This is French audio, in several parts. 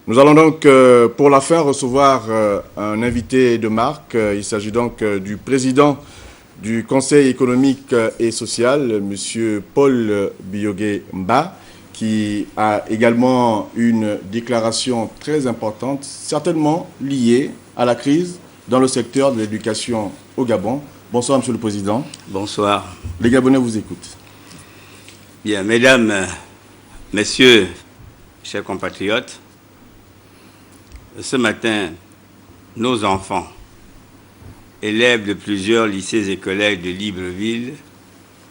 Nous allons donc pour la fin recevoir un invité de marque. Il s'agit donc du président du Conseil économique et social, M. Paul Biyoge Mba, qui a également une déclaration très importante, certainement liée à la crise dans le secteur de l'éducation au Gabon. Bonsoir, M. le Président. Bonsoir. Les Gabonais vous écoutent. Bien, mesdames, messieurs, chers compatriotes, ce matin, nos enfants, élèves de plusieurs lycées et collèges de Libreville,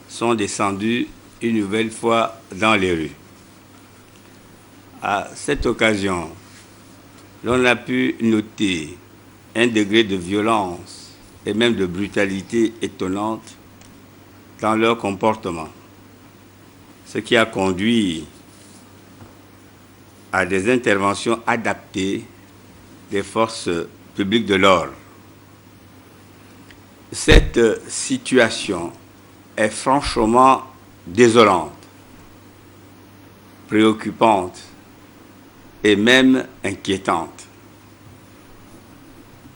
sont descendus une nouvelle fois dans les rues. À cette occasion, l'on a pu noter un degré de violence et même de brutalité étonnante dans leur comportement, ce qui a conduit à des interventions adaptées des forces publiques de l'ordre. Cette situation est franchement désolante, préoccupante et même inquiétante.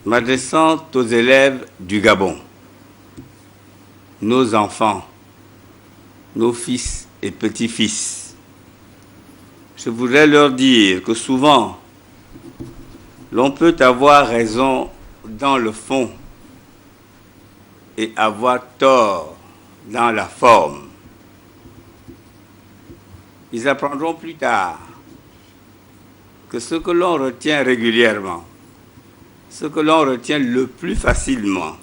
M'adressant aux élèves du Gabon, nos enfants, nos fils et petits-fils, je voudrais leur dire que souvent, l'on peut avoir raison dans le fond et avoir tort dans la forme. Ils apprendront plus tard que ce que l'on retient régulièrement, ce que l'on retient le plus facilement,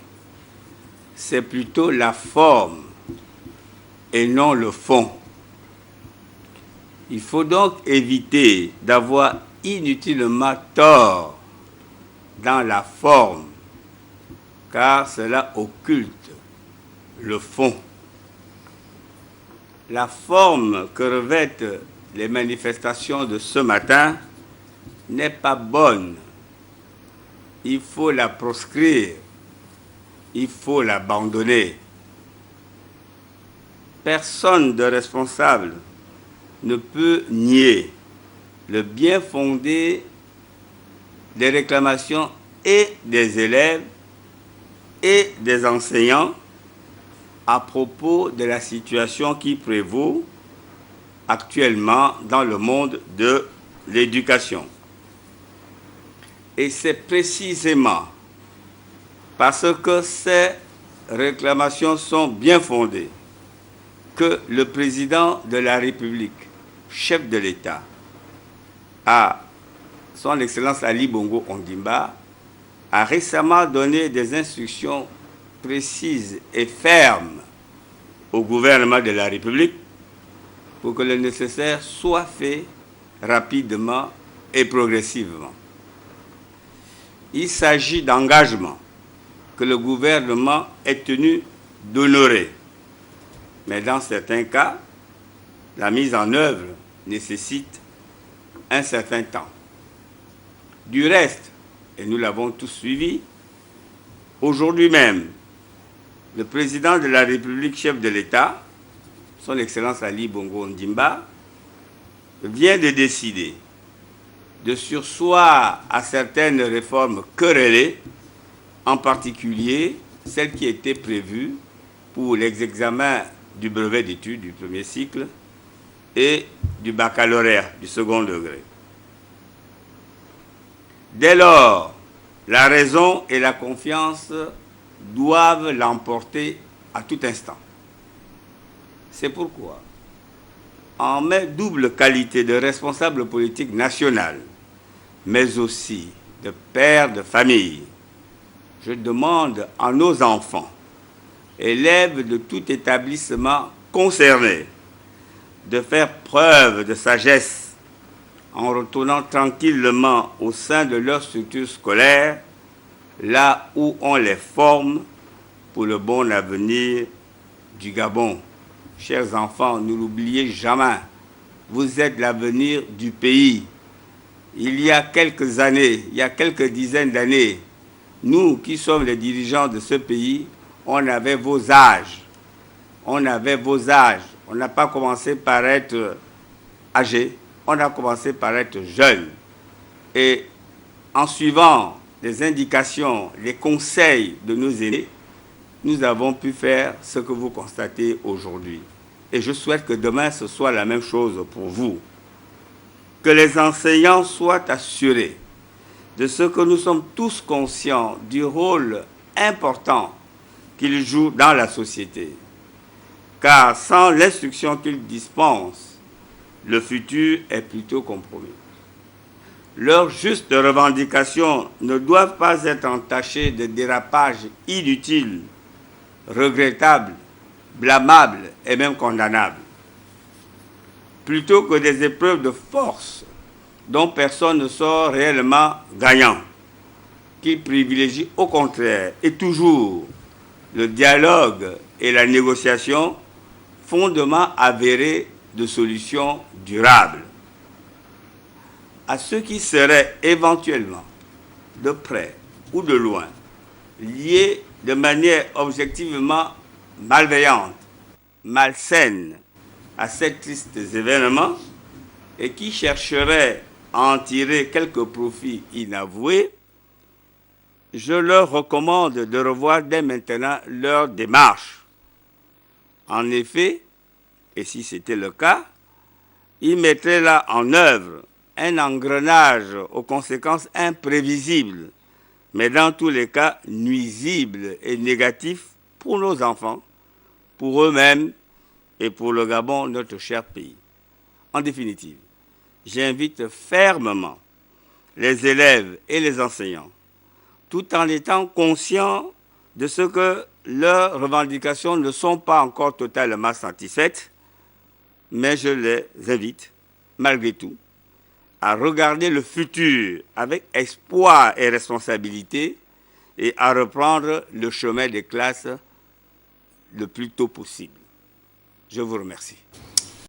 c'est plutôt la forme et non le fond. Il faut donc éviter d'avoir inutilement tort dans la forme, car cela occulte le fond. La forme que revêtent les manifestations de ce matin n'est pas bonne. Il faut la proscrire, il faut l'abandonner. Personne de responsable ne peut nier le bien fondé des réclamations et des élèves et des enseignants à propos de la situation qui prévaut actuellement dans le monde de l'éducation. Et c'est précisément parce que ces réclamations sont bien fondées que le président de la République, chef de l'État, Son Excellence Ali Bongo Ondimba, a récemment donné des instructions précises et fermes au gouvernement de la République pour que le nécessaire soit fait rapidement et progressivement. Il s'agit d'engagements que le gouvernement est tenu d'honorer. Mais dans certains cas, la mise en œuvre nécessite un certain temps. Du reste, et nous l'avons tous suivi, aujourd'hui même, le président de la République, chef de l'État, son Excellence Ali Bongo Ondimba, vient de décider de surseoir à certaines réformes querellées, en particulier celles qui étaient prévues pour l'examen du brevet d'études du premier cycle et du baccalauréat du second degré. Dès lors, la raison et la confiance doivent l'emporter à tout instant. C'est pourquoi, en ma double qualité de responsable politique national, mais aussi de père de famille, je demande à nos enfants, élèves de tout établissement concerné, de faire preuve de sagesse en retournant tranquillement au sein de leur structure scolaire, là où on les forme pour le bon avenir du Gabon. Chers enfants, ne l'oubliez jamais, vous êtes l'avenir du pays. Il y a quelques années, il y a quelques dizaines d'années, nous qui sommes les dirigeants de ce pays, on avait vos âges. On avait vos âges. On n'a pas commencé par être âgé, on a commencé par être jeune. Et en suivant les indications, les conseils de nos aînés, nous avons pu faire ce que vous constatez aujourd'hui. Et je souhaite que demain, ce soit la même chose pour vous. Que les enseignants soient assurés de ce que nous sommes tous conscients du rôle important qu'ils jouent dans la société. Car sans l'instruction qu'ils dispensent, le futur est plutôt compromis. Leurs justes revendications ne doivent pas être entachées de dérapages inutiles, regrettables, blâmables et même condamnables. Plutôt que des épreuves de force dont personne ne sort réellement gagnant, qu'ils privilégient au contraire et toujours le dialogue et la négociation, fondement avéré de solutions durables. À ceux qui seraient éventuellement, de près ou de loin, liés de manière objectivement malveillante, malsaine à ces tristes événements et qui chercheraient à en tirer quelques profits inavoués, je leur recommande de revoir dès maintenant leur démarche. En effet, et si c'était le cas, ils mettraient là en œuvre un engrenage aux conséquences imprévisibles, mais dans tous les cas nuisibles et négatifs pour nos enfants, pour eux-mêmes et pour le Gabon, notre cher pays. En définitive, j'invite fermement les élèves et les enseignants, tout en étant conscients de ce que leurs revendications ne sont pas encore totalement satisfaites, mais je les invite, malgré tout, à regarder le futur avec espoir et responsabilité et à reprendre le chemin des classes le plus tôt possible. Je vous remercie.